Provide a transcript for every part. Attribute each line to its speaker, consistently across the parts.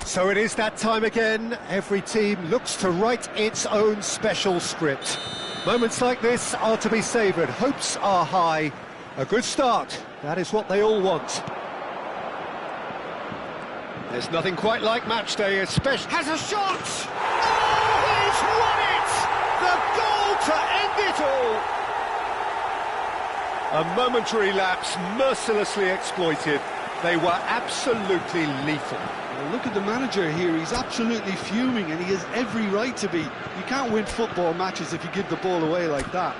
Speaker 1: So it is that time again. Every team looks to write its own special script. Moments like this are to be savoured. Hopes are high. A good start. That is what they all want. There's nothing quite like match day, especially... Has a shot! Oh, he's won it! The goal to end it all! A momentary lapse mercilessly exploited. They were absolutely lethal.
Speaker 2: Well, look at the manager here. He's absolutely fuming, and he has every right to be. You can't win football matches if you give the ball away like that.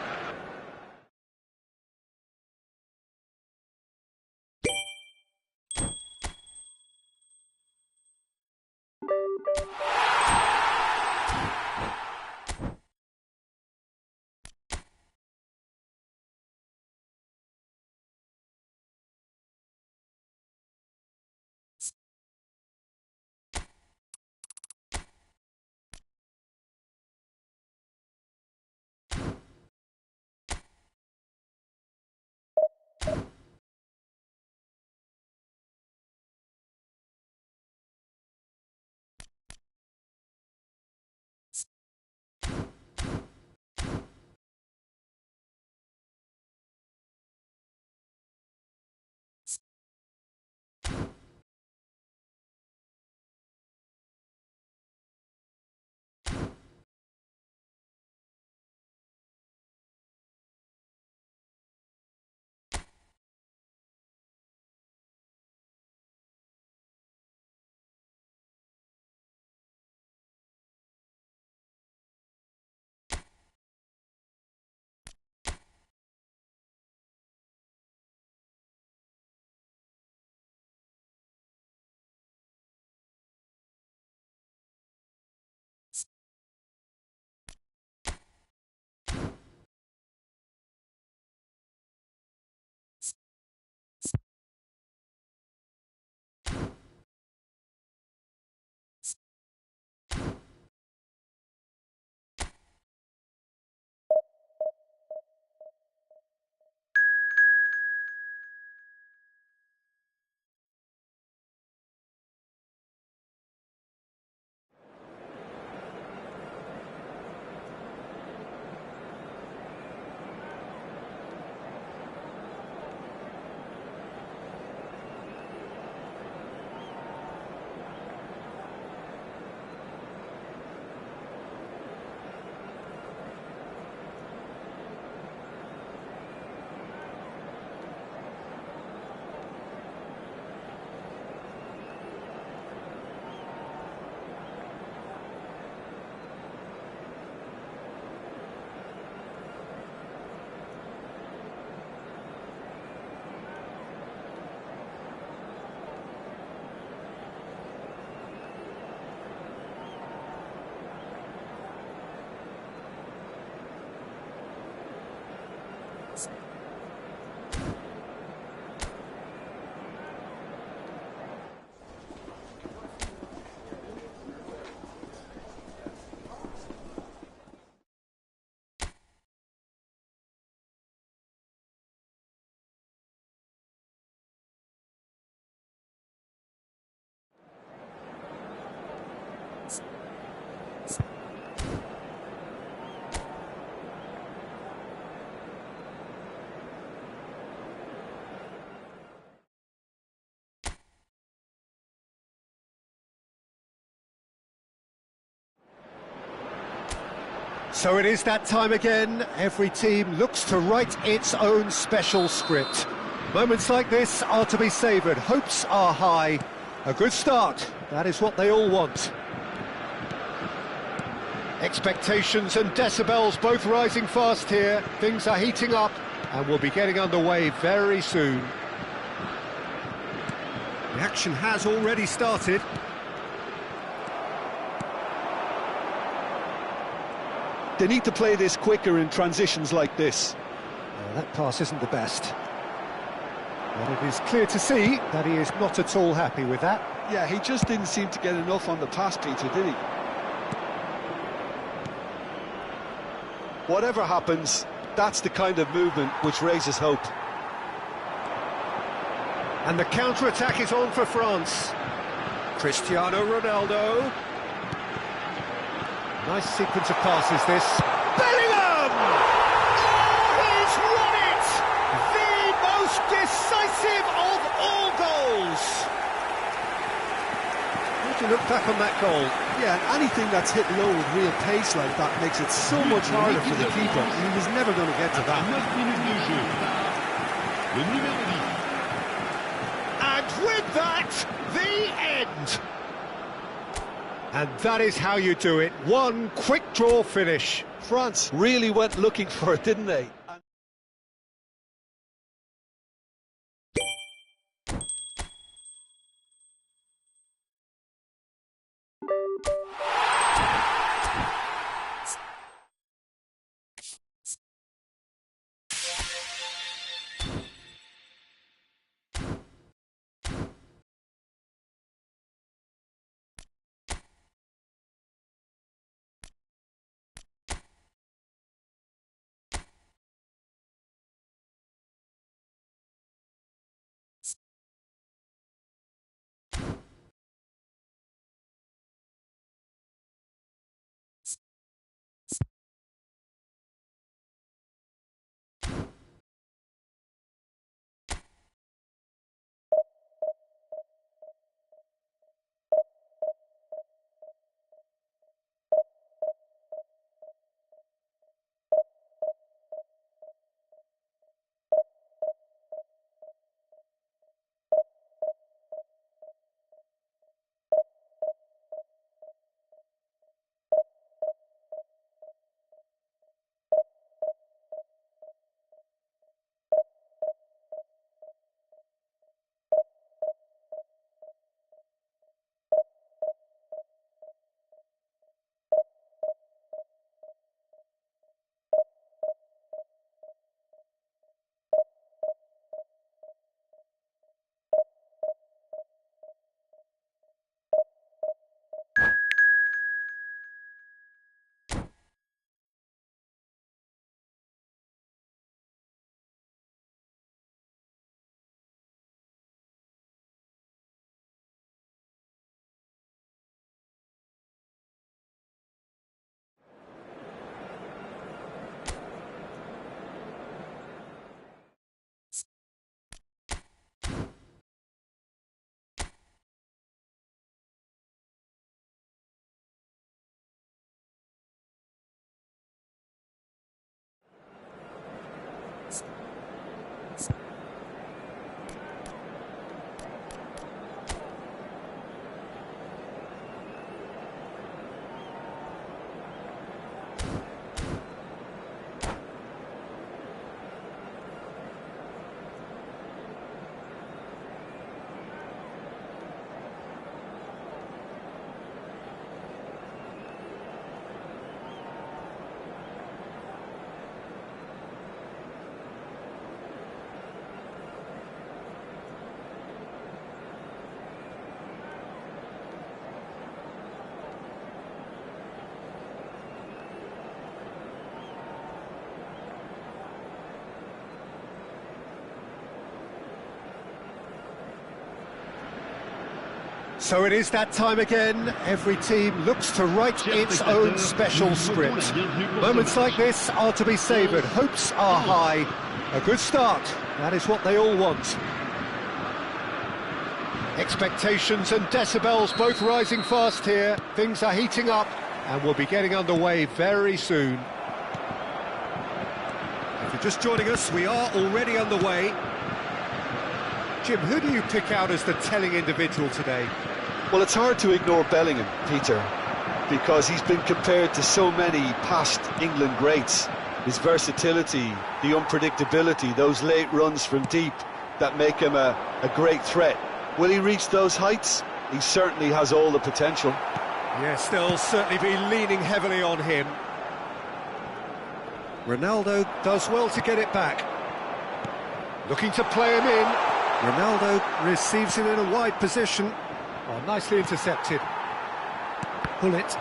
Speaker 1: So it is that time again. Every team looks to write its own special script. Moments like this are to be savoured. Hopes are high. A good start. That is what they all want. Expectations and decibels both rising fast here. Things are heating up and we'll be getting underway very soon. The action has already started.
Speaker 2: They need to play this quicker in transitions like this.
Speaker 1: That pass isn't the best. But it is clear to see that he is not at all happy with that.
Speaker 2: Yeah, he just didn't seem to get enough on the pass, Peter, did he? Whatever happens, that's the kind of movement which raises hope.
Speaker 1: And the counter-attack is on for France. Cristiano Ronaldo. Nice sequence of passes this. Bellingham! Oh, he's won it! The most decisive of all goals! How do you look back on that goal?
Speaker 2: Yeah, and anything that's hit low with real pace like that makes it so much harder for the keeper. He was never going to get to that.
Speaker 1: And with that, the end! And that is how you do it. One quick draw finish.
Speaker 2: France really went looking for it, didn't they?
Speaker 1: So it is that time again. Every team looks to write its own special script. Moments like this are to be savoured. Hopes are high. A good start. That is what they all want. Expectations and decibels both rising fast here. Things are heating up and we'll be getting underway very soon. If you're just joining us, we are already underway. Jim, who do you pick out as the telling individual today?
Speaker 2: Well, it's hard to ignore Bellingham, Peter, because he's been compared to so many past England greats. His versatility, the unpredictability, those late runs from deep that make him a great threat. Will he reach those heights? He certainly has all the potential.
Speaker 1: Yes, they'll certainly be leaning heavily on him. Ronaldo does well to get it back. Looking to play him in. Ronaldo receives it in a wide position. Oh, nicely intercepted. Pull it.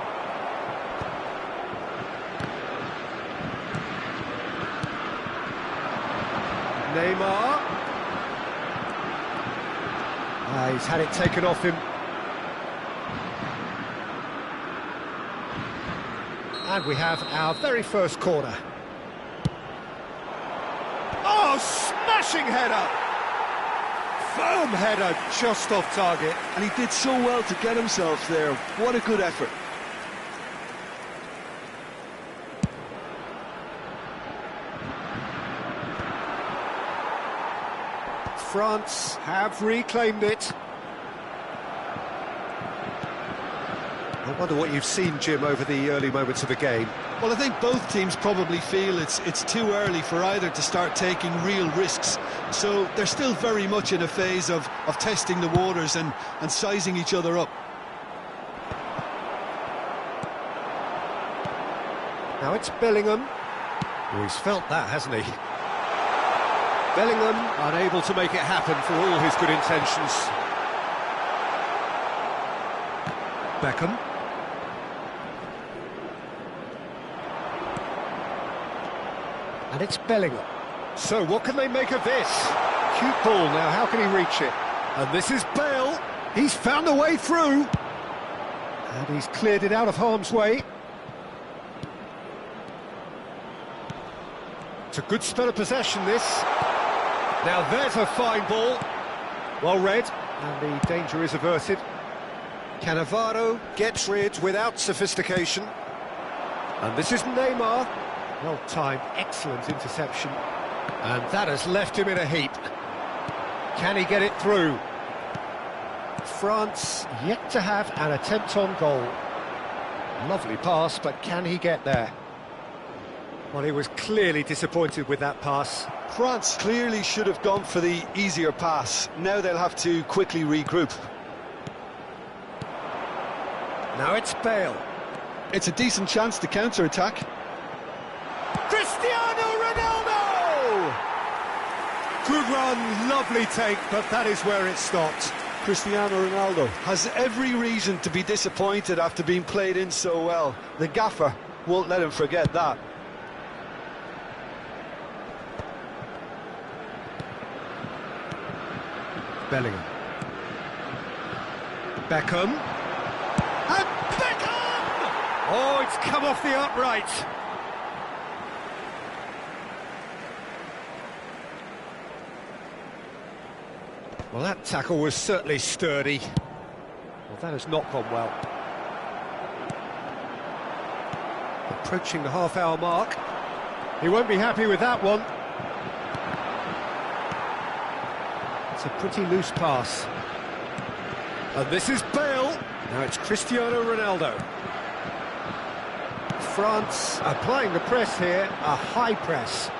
Speaker 1: Neymar. He's had it taken off him. And we have our very first corner. Oh, smashing header! Firm header, just off target.
Speaker 2: And he did so well to get himself there. What a good effort.
Speaker 1: France have reclaimed it. I wonder what you've seen, Jim, over the early moments of the game.
Speaker 2: Well, I think both teams probably feel it's too early for either to start taking real risks. So they're still very much in a phase of testing the waters and sizing each other up.
Speaker 1: Now it's Bellingham. Oh, he's felt that, hasn't he? Bellingham unable to make it happen for all his good intentions. Beckham. And it's Bellingham. So what can they make of this? Cute ball now, how can he reach it? And this is Bale. He's found a way through. And he's cleared it out of harm's way. It's a good spell of possession, this. Now there's a fine ball. Well read, and the danger is averted. Cannavaro gets rid without sophistication. And this is Neymar. Well timed, excellent interception. And that has left him in a heap. Can he get it through? France yet to have an attempt on goal. Lovely pass, but can he get there? Well, he was clearly disappointed with that pass.
Speaker 2: France clearly should have gone for the easier pass. Now they'll have to quickly regroup.
Speaker 1: Now it's Bale.
Speaker 2: It's a decent chance to counter-attack.
Speaker 1: Cristiano Ronaldo! Good run, lovely take, but that is where it stopped.
Speaker 2: Cristiano Ronaldo has every reason to be disappointed after being played in so well. The gaffer won't let him forget that.
Speaker 1: Bellingham. Beckham. And Beckham! Oh, it's come off the upright. Well, that tackle was certainly sturdy. Well, that has not gone well. Approaching the half-hour mark. He won't be happy with that one. It's a pretty loose pass. And this is Bale. Now it's Cristiano Ronaldo. France applying the press here, a high press.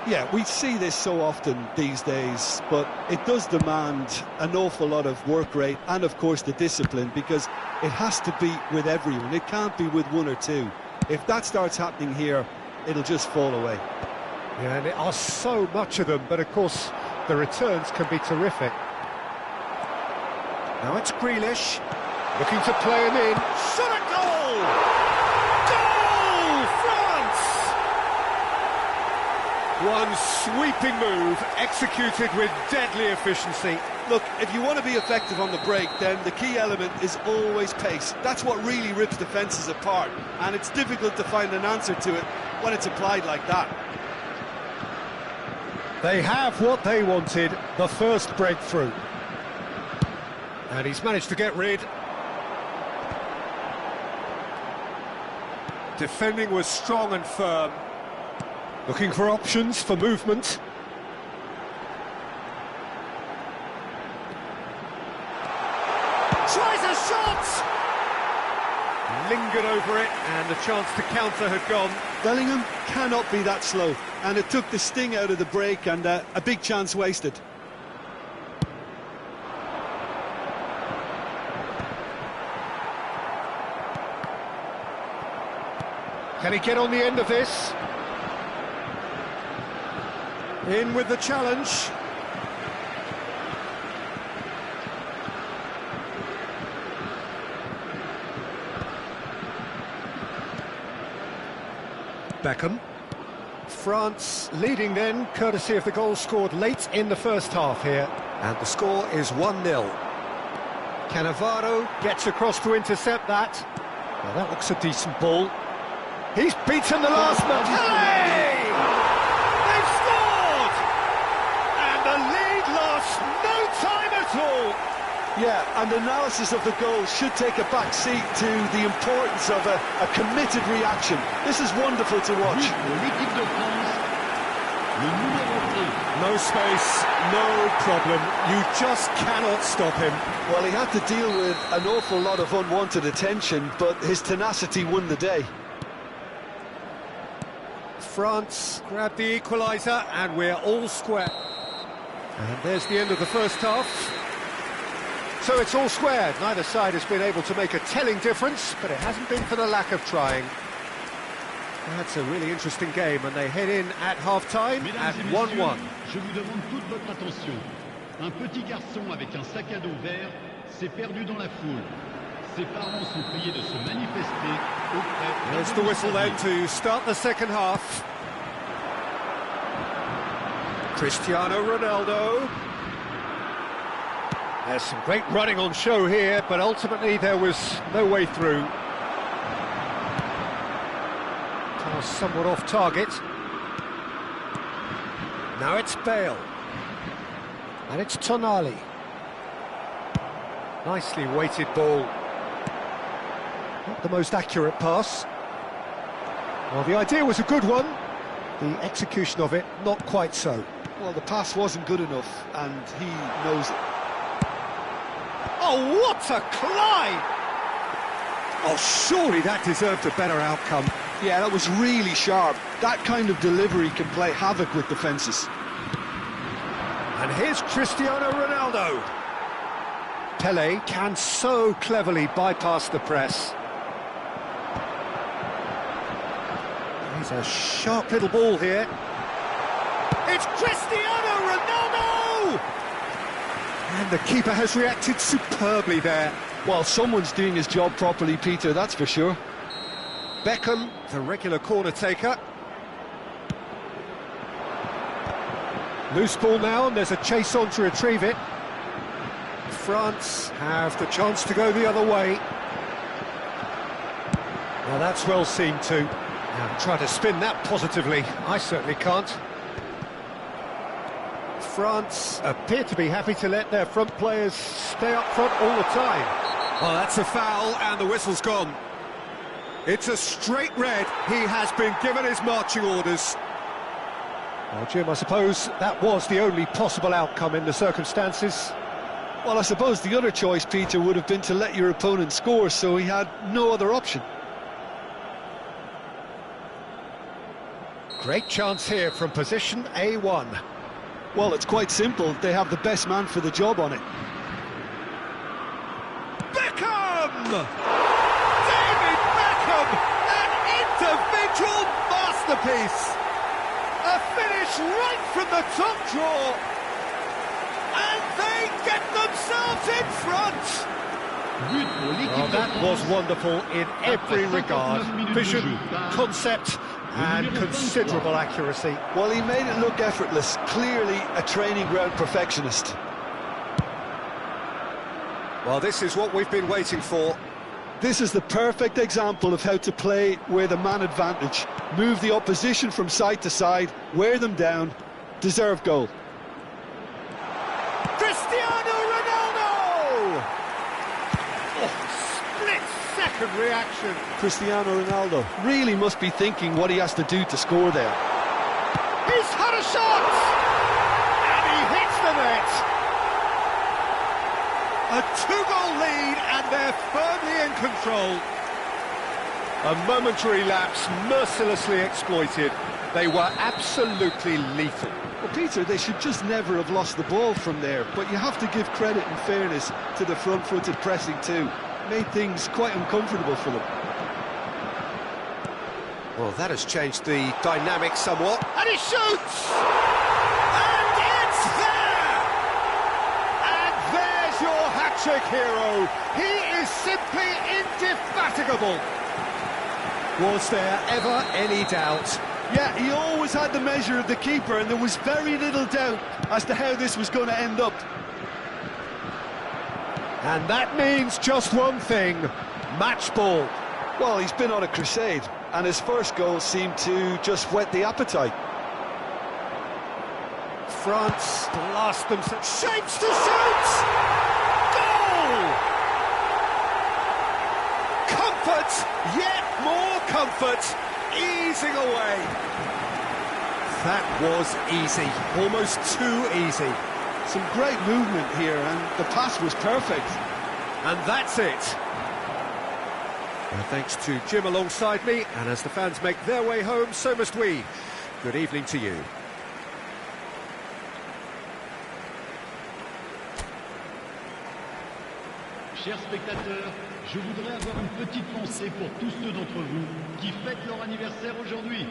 Speaker 2: Yeah, we see this so often these days, but it does demand an awful lot of work rate and, of course, the discipline, because it has to be with everyone. It can't be with one or two. If that starts happening here, it'll just fall away.
Speaker 1: Yeah, and there are so much of them, but of course the returns can be terrific. Now it's Grealish, looking to play him in. Shot a goal! Goal! France! One sweeping move, executed with deadly efficiency.
Speaker 2: Look, if you want to be effective on the break, then the key element is always pace. That's what really rips defences apart, and it's difficult to find an answer to it when it's applied like that.
Speaker 1: They have what they wanted, the first breakthrough. And he's managed to get rid. Defending was strong and firm. Looking for options for movement. Tries a shot! Lingered over it, and the chance to counter had gone.
Speaker 2: Bellingham cannot be that slow, and it took the sting out of the break, and a big chance wasted.
Speaker 1: Can he get on the end of this? In with the challenge. Beckham. France leading then, courtesy of the goal scored late in the first half here. And the score is 1-0. Cannavaro gets across to intercept that. Well, that looks a decent ball. He's beaten the last man. Hey! They've scored! And the lead lost no time at all.
Speaker 2: Yeah, and analysis of the goal should take a back seat to the importance of a committed reaction. This is wonderful to watch.
Speaker 1: No space, no problem. You just cannot stop him.
Speaker 2: Well, he had to deal with an awful lot of unwanted attention, but his tenacity won the day.
Speaker 1: France grabbed the equaliser, and we're all square. And there's the end of the first half. So it's all square. Neither side has been able to make a telling difference, but it hasn't been for the lack of trying. That's a really interesting game, and they head in at half-time at 1-1.
Speaker 3: Je vous demande toute votre attention. Un petit garçon avec un sac à dos vert s'est perdu dans la foule. Ses parents sont priés de se manifester auprès.
Speaker 1: There's the whistle then to start the second half. Cristiano Ronaldo. There's some great running on show here, but ultimately there was no way through. Pass somewhat off target. Now it's Bale. And it's Tonali. Nicely weighted ball. Not the most accurate pass. Well, the idea was a good one. The execution of it, not quite so.
Speaker 2: Well, the pass wasn't good enough, and he knows it.
Speaker 1: Oh, what a climb! Oh, surely that deserved a better outcome.
Speaker 2: Yeah, that was really sharp. That kind of delivery can play havoc with defences.
Speaker 1: And here's Cristiano Ronaldo. Pele can so cleverly bypass the press. He's a sharp little ball here. It's Cristiano Ronaldo! And the keeper has reacted superbly there.
Speaker 2: Well, someone's doing his job properly, Peter, that's for sure.
Speaker 1: Beckham, the regular corner taker. Loose ball now, and there's a chase on to retrieve it. France have the chance to go the other way. Well, that's well seen too. Now, try to spin that positively. I certainly can't. France appear to be happy to let their front players stay up front all the time. Well, that's a foul, and the whistle's gone. It's a straight red. He has been given his marching orders. Well, Jim, I suppose that was the only possible outcome in the circumstances.
Speaker 2: Well, I suppose the other choice, Peter, would have been to let your opponent score, so he had no other option.
Speaker 1: Great chance here from position A1.
Speaker 2: Well, it's quite simple. They have the best man for the job on it.
Speaker 1: Beckham! David Beckham! An individual masterpiece! A finish right from the top draw! And they get themselves in front! Oh, that was wonderful in every regard. Vision, concept, and considerable accuracy.
Speaker 2: Well, he made it look effortless. Clearly a training ground perfectionist.
Speaker 1: Well, this is what we've been waiting for.
Speaker 2: This is the perfect example of how to play with a man advantage. Move the opposition from side to side, wear them down, deserve goal.
Speaker 1: Cristiano Ronaldo! Oh, split-second reaction.
Speaker 2: Cristiano Ronaldo really must be thinking what he has to do to score there.
Speaker 1: He's had a shot! And he hits the net! A two-goal lead, and they're firmly in control. A momentary lapse, mercilessly exploited. They were absolutely lethal.
Speaker 2: Well, Peter, they should just never have lost the ball from there, but you have to give credit and fairness to the front-footed pressing too. Made things quite uncomfortable for them.
Speaker 1: Well, that has changed the dynamic somewhat. And he shoots! And it's there! And there's your hat-trick hero. He is simply indefatigable. Was there ever any doubt?
Speaker 2: Yeah, he always had the measure of the keeper, and there was very little doubt as to how this was going to end up.
Speaker 1: And that means just one thing, match ball.
Speaker 2: Well, he's been on a crusade, and his first goal seemed to just whet the appetite.
Speaker 1: France blast them, shapes to shoot! Goal! Comfort, yet more comfort, easing away. That was easy, almost too easy.
Speaker 2: Some great movement here, and the pass was perfect.
Speaker 1: And that's it. Well, thanks to Jim alongside me, and as the fans make their way home, so must we. Good evening to you.
Speaker 3: Chers spectateurs, je voudrais avoir une petite pensée pour tous ceux d'entre vous qui fêtent leur anniversaire aujourd'hui.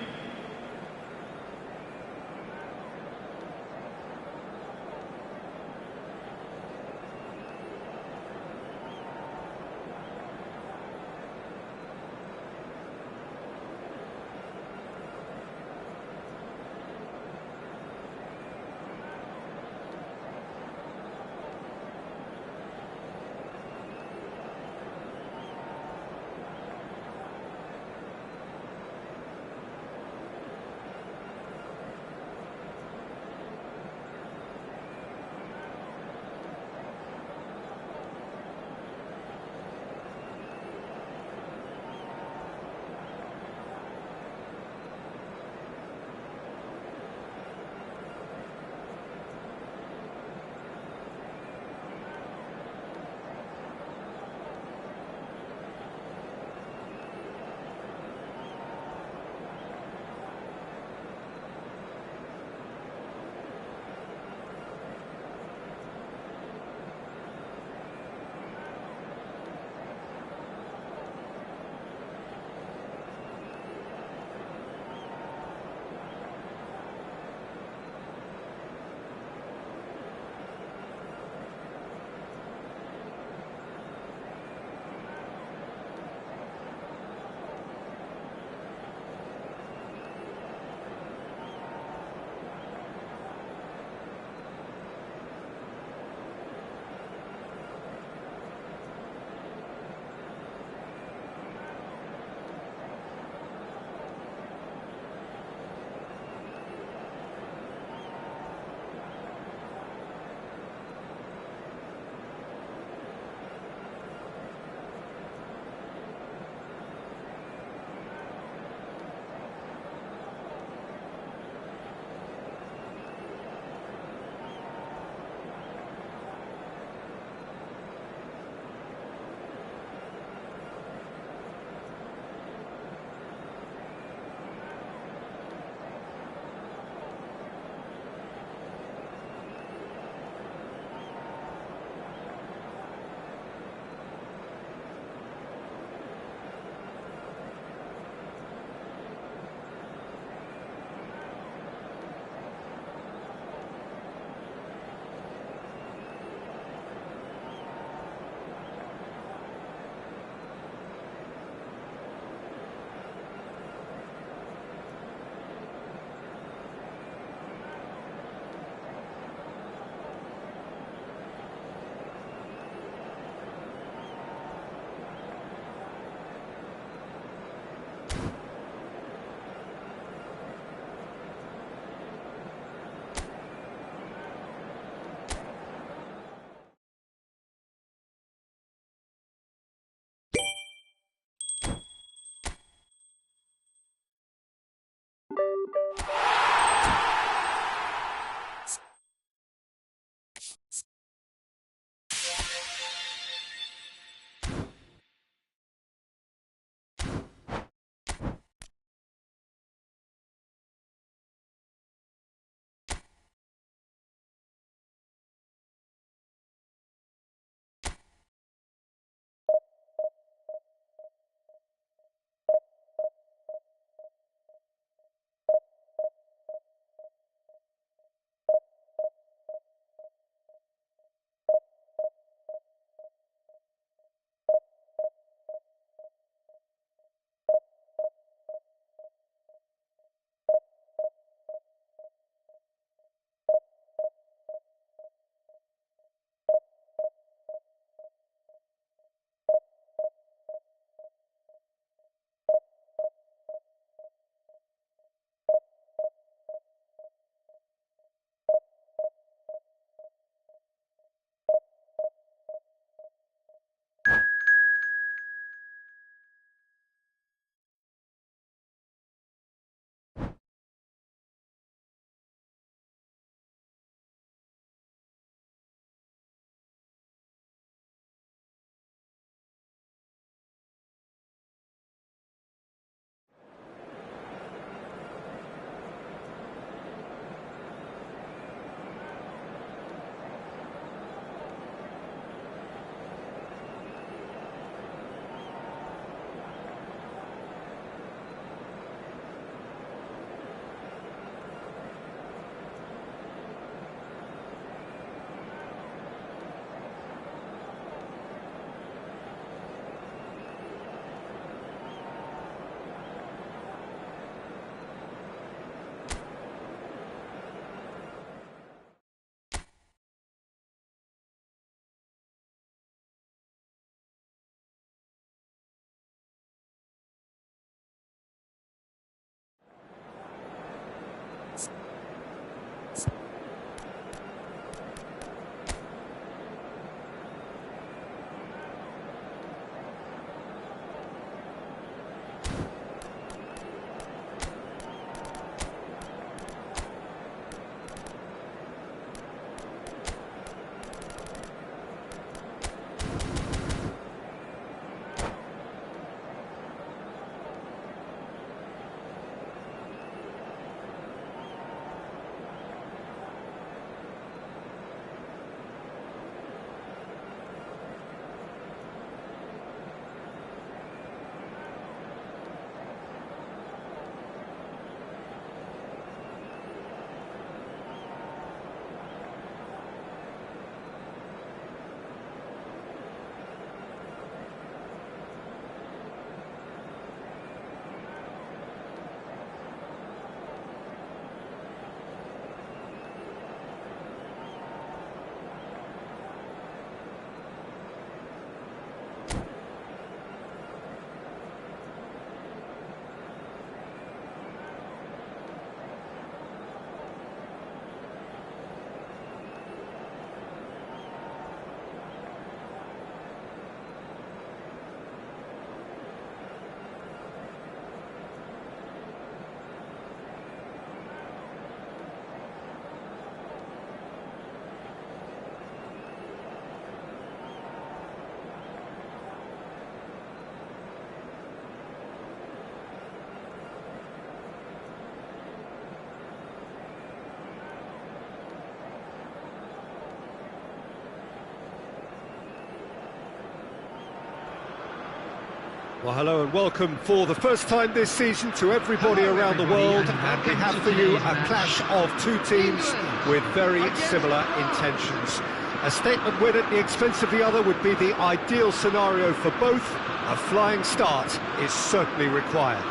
Speaker 1: Well, hello and welcome for the first time this season to everybody around the world, and we have for you a clash of two teams with very similar intentions. A statement win at the expense of the other would be the ideal scenario for both. A flying start is certainly required.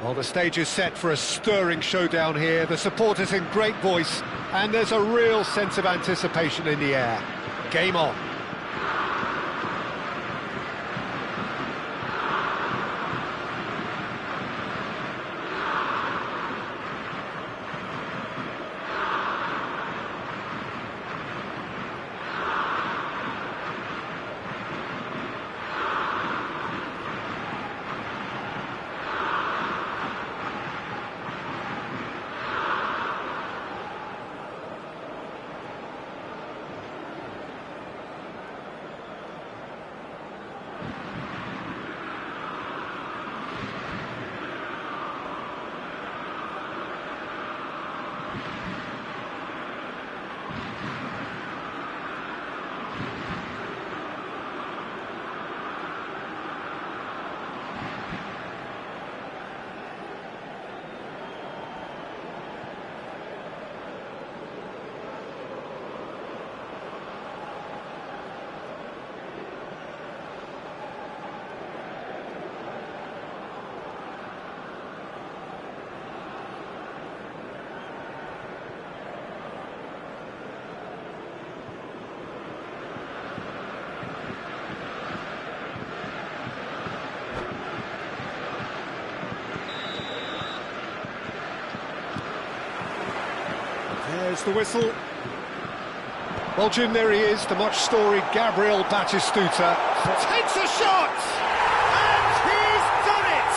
Speaker 1: Well, the stage is set for a stirring showdown here. The supporters in great voice, and there's a real sense of anticipation in the air. Game on. There's the whistle. Well, Jim, there he is, the much-storied Gabriel Batistuta. Takes a shot! And he's done it!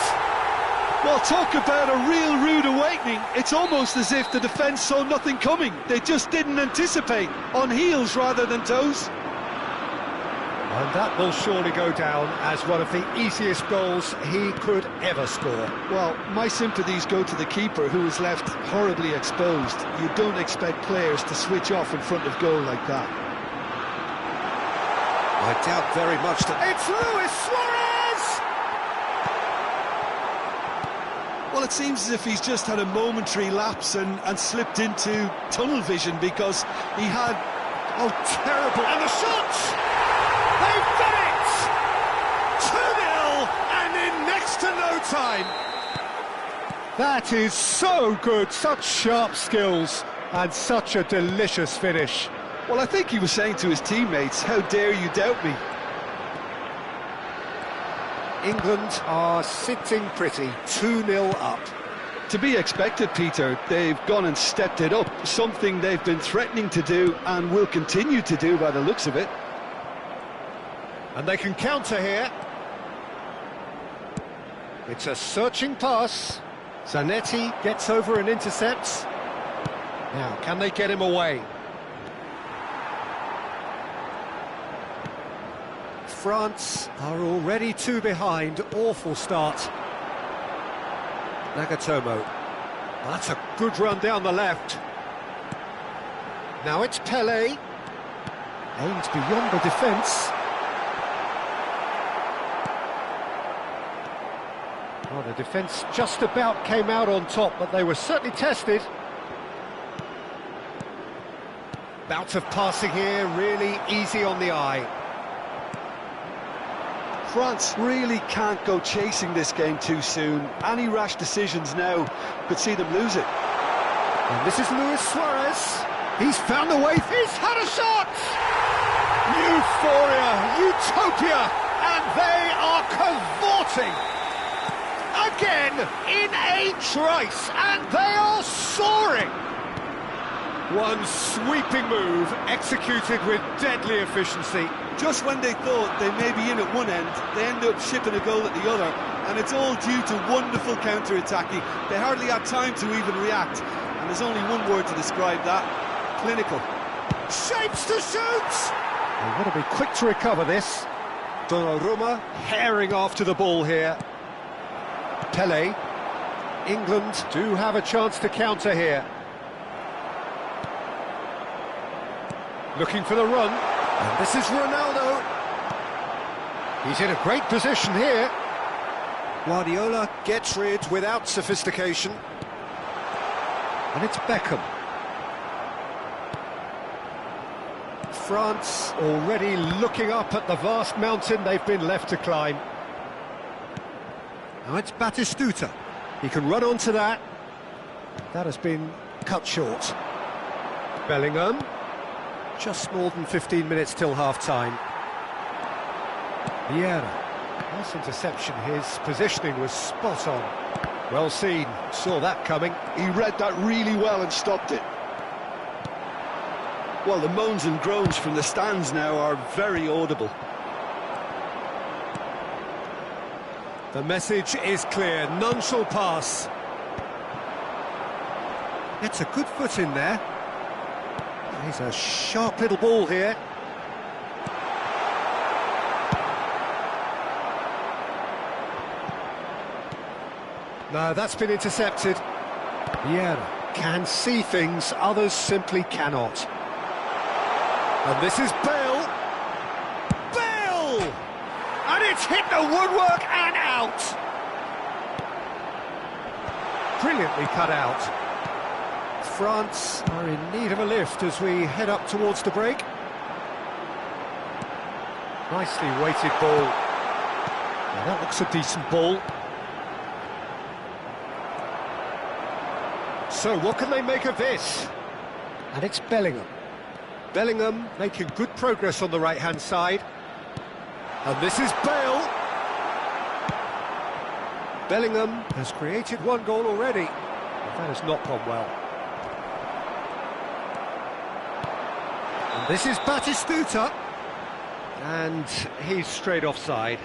Speaker 2: Well, talk about a real rude awakening. It's almost as if the defence saw nothing coming. They just didn't anticipate. On heels rather than toes.
Speaker 1: And that will surely go down as one of the easiest goals he could ever score.
Speaker 2: Well, my sympathies go to the keeper, who was left horribly exposed. You don't expect players to switch off in front of goal like that.
Speaker 1: I doubt very much that... It's Luis Suarez!
Speaker 2: Well, it seems as if he's just had a momentary lapse and slipped into tunnel vision, because he had...
Speaker 1: Oh, terrible! And the shot! They've done it! 2-0, and in next to no time. That is so good, such sharp skills, and such a delicious finish.
Speaker 2: Well, I think he was saying to his teammates, how dare you doubt me?
Speaker 1: England are sitting pretty, 2-0 up.
Speaker 2: To be expected, Peter. They've gone and stepped it up, something they've been threatening to do and will continue to do by the looks of it.
Speaker 1: And they can counter here. It's a searching pass. Zanetti gets over and intercepts. Now, can they get him away? France are already two behind. Awful start. Nagatomo. Well, that's a good run down the left. Now it's Pelé. Aimed beyond the defence. Well, the defence just about came out on top, but they were certainly tested. Bout of passing here, really easy on the eye.
Speaker 2: France really can't go chasing this game too soon. Any rash decisions now could see them lose it.
Speaker 1: And this is Luis Suarez. He's found the way. He's had a shot! Euphoria, utopia, and they are cavorting. Again, in a trice, and they are soaring. One sweeping move, executed with deadly efficiency.
Speaker 2: Just when they thought they may be in at one end, they end up shipping a goal at the other, and it's all due to wonderful counter-attacking. They hardly had time to even react, and there's only one word to describe that: clinical.
Speaker 1: Shapes to shoot! They've got to be quick to recover this. Donnarumma herring after the ball here. Pelé. England do have a chance to counter here. Looking for the run. And this is Ronaldo. He's in a great position here. Guardiola gets rid without sophistication. And it's Beckham. France already looking up at the vast mountain they've been left to climb. Now it's Batistuta. He can run onto that. That has been cut short. Bellingham. Just more than 15 minutes till half-time. Vieira. Nice interception. His positioning was spot on. Well seen. Saw that coming.
Speaker 2: He read that really well and stopped it. Well, the moans and groans from the stands now are very audible.
Speaker 1: The message is clear. None shall pass. It's a good foot in there. He's a sharp little ball here. No, that's been intercepted. Vieira can see things others simply cannot. And this is Bale. Bale! And it's hit the woodwork and out. Brilliantly cut out. France are in need of a lift as we head up towards the break. Nicely weighted ball. Now that looks a decent ball. So what can they make of this? And it's Bellingham. Bellingham making good progress on the right-hand side. And this is Bale. Bellingham has created one goal already. But that has not gone well. And this is Batistuta. And he's straight offside.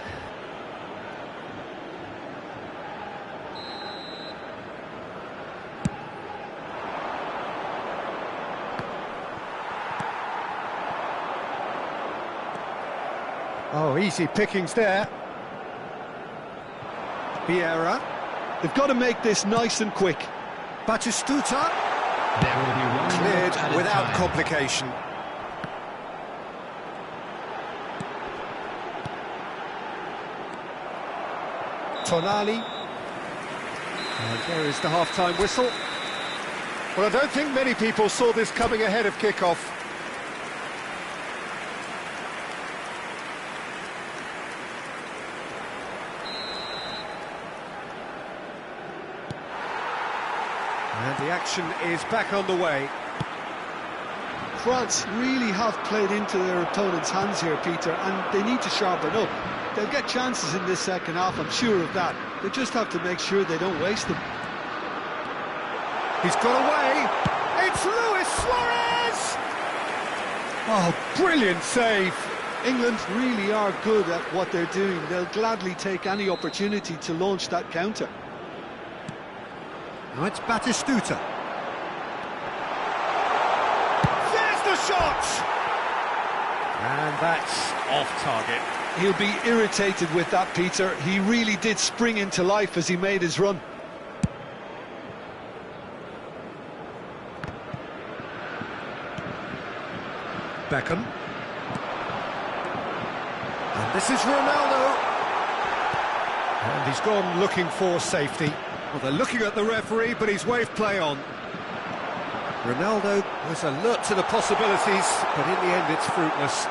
Speaker 1: Oh, easy pickings there. Vieira.
Speaker 2: They've got to make this nice and quick.
Speaker 1: Batistuta.
Speaker 3: There will be one
Speaker 1: Cleared without complication. Tonali. And there is the half-time whistle. Well, I don't think many people saw this coming ahead of kick-off. And the action is back on the way.
Speaker 2: France really have played into their opponent's hands here, Peter, and they need to sharpen up. They'll get chances in this second half, I'm sure of that. They just have to make sure they don't waste them.
Speaker 1: He's got away. It's Luis Suarez! Oh, brilliant save.
Speaker 2: England really are good at what they're doing. They'll gladly take any opportunity to launch that counter.
Speaker 1: Now it's Batistuta. There's the shot! And that's off target.
Speaker 2: He'll be irritated with that, Peter. He really did spring into life as he made his run.
Speaker 1: Beckham. And this is Ronaldo. And he's gone looking for safety. Well, they're looking at the referee, but he's waved play on. Ronaldo was alert to the possibilities, but in the end it's fruitless.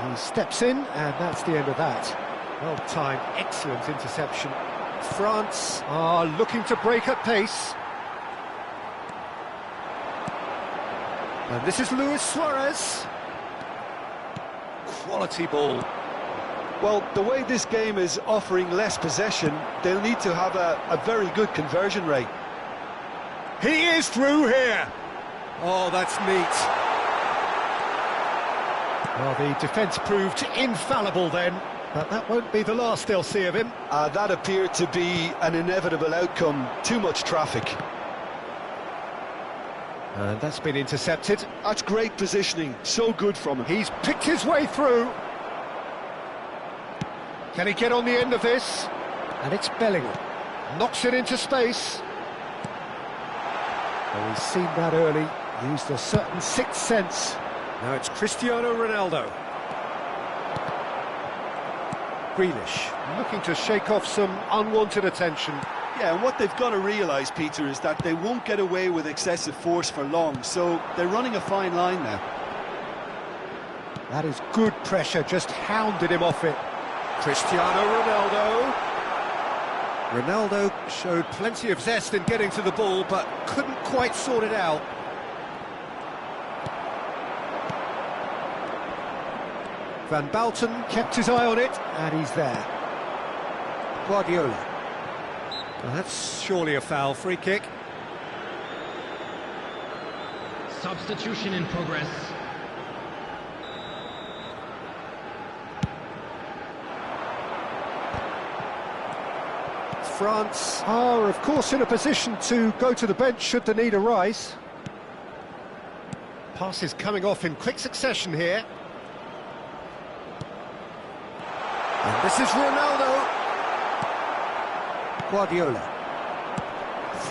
Speaker 1: He steps in, and that's the end of that. Well-timed, excellent interception. France are looking to break at pace. And this is Luis Suarez. Quality ball.
Speaker 2: Well, the way this game is offering less possession, they'll need to have a very good conversion rate.
Speaker 1: He is through here. Oh, that's neat. Well, the defence proved infallible then, but that won't be the last they'll see of him.
Speaker 2: That appeared to be an inevitable outcome. Too much traffic.
Speaker 1: And that's been intercepted.
Speaker 2: That's great positioning. So good from him.
Speaker 1: He's picked his way through. Can he get on the end of this? And it's Bellingham. Knocks it into space. Well, he's seen that early. Used a certain sixth sense. Now it's Cristiano Ronaldo. Grealish, looking to shake off some unwanted attention.
Speaker 2: Yeah, and what they've got to realise, Peter, is that they won't get away with excessive force for long, so they're running a fine line now.
Speaker 1: That is good pressure, just hounded him off it. Cristiano Ronaldo. Ronaldo showed plenty of zest in getting to the ball, but couldn't quite sort it out. Van Basten kept his eye on it, and he's there. Guardiola. Well, that's surely a foul. Free kick.
Speaker 4: Substitution in progress.
Speaker 1: France are, of course, in a position to go to the bench should the need arise. Passes coming off in quick succession here. And this is Ronaldo. Guardiola.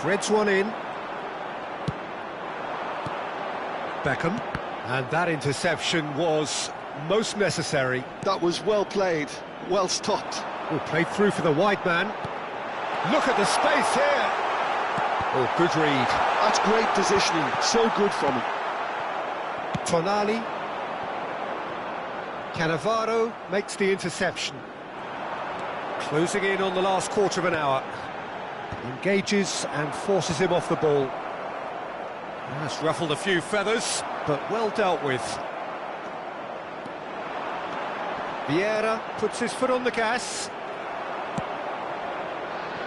Speaker 1: Threads one in. Beckham. And that interception was most necessary.
Speaker 2: That was well played, well stopped.
Speaker 1: Oh, played through for the wide man. Look at the space here. Oh, good read.
Speaker 2: That's great positioning, so good from him.
Speaker 1: Tonali. Cannavaro makes the interception. Closing in on the last quarter of an hour. Engages and forces him off the ball. That's ruffled a few feathers, but well dealt with. Vieira puts his foot on the gas.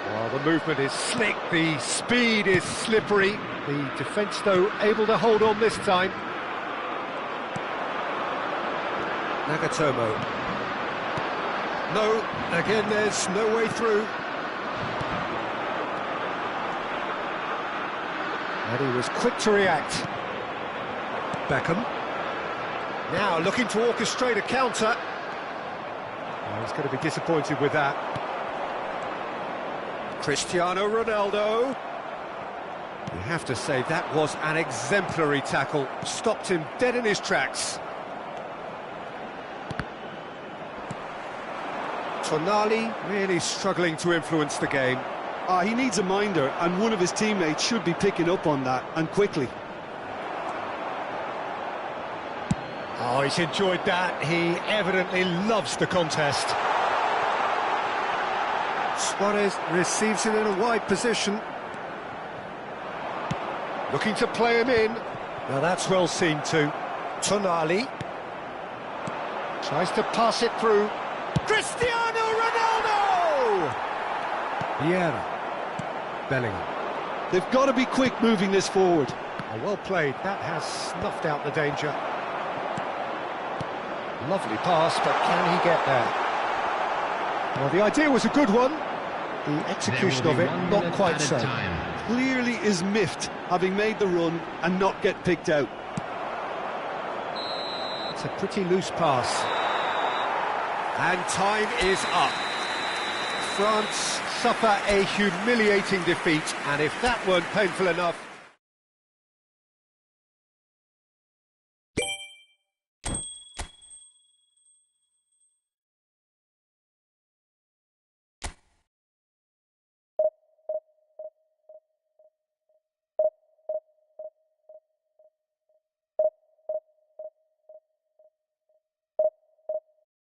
Speaker 1: Well, the movement is slick, the speed is slippery. The defence, though, able to hold on this time. Nagatomo. No, again there's no way through. And he was quick to react. Beckham. Now looking to orchestrate a counter. Oh, he's going to be disappointed with that. Cristiano Ronaldo. You have to say that was an exemplary tackle. Stopped him dead in his tracks. Tonali really struggling to influence the game.
Speaker 2: He needs a minder, and one of his teammates should be picking up on that, and quickly.
Speaker 1: Oh, he's enjoyed that. He evidently loves the contest. Suarez receives it in a wide position. Looking to play him in. Now that's well seen too. Tonali. Tries to pass it through. Cristiano Ronaldo! Vieira. Bellingham.
Speaker 2: They've got to be quick moving this forward.
Speaker 1: Oh, well played. That has snuffed out the danger. Lovely pass, but can he get there? Well, the idea was a good one. The execution of it, not quite so.
Speaker 2: Clearly is miffed, having made the run and not get picked out.
Speaker 1: It's a pretty loose pass. And time is up. France suffer a humiliating defeat, and if that weren't painful enough...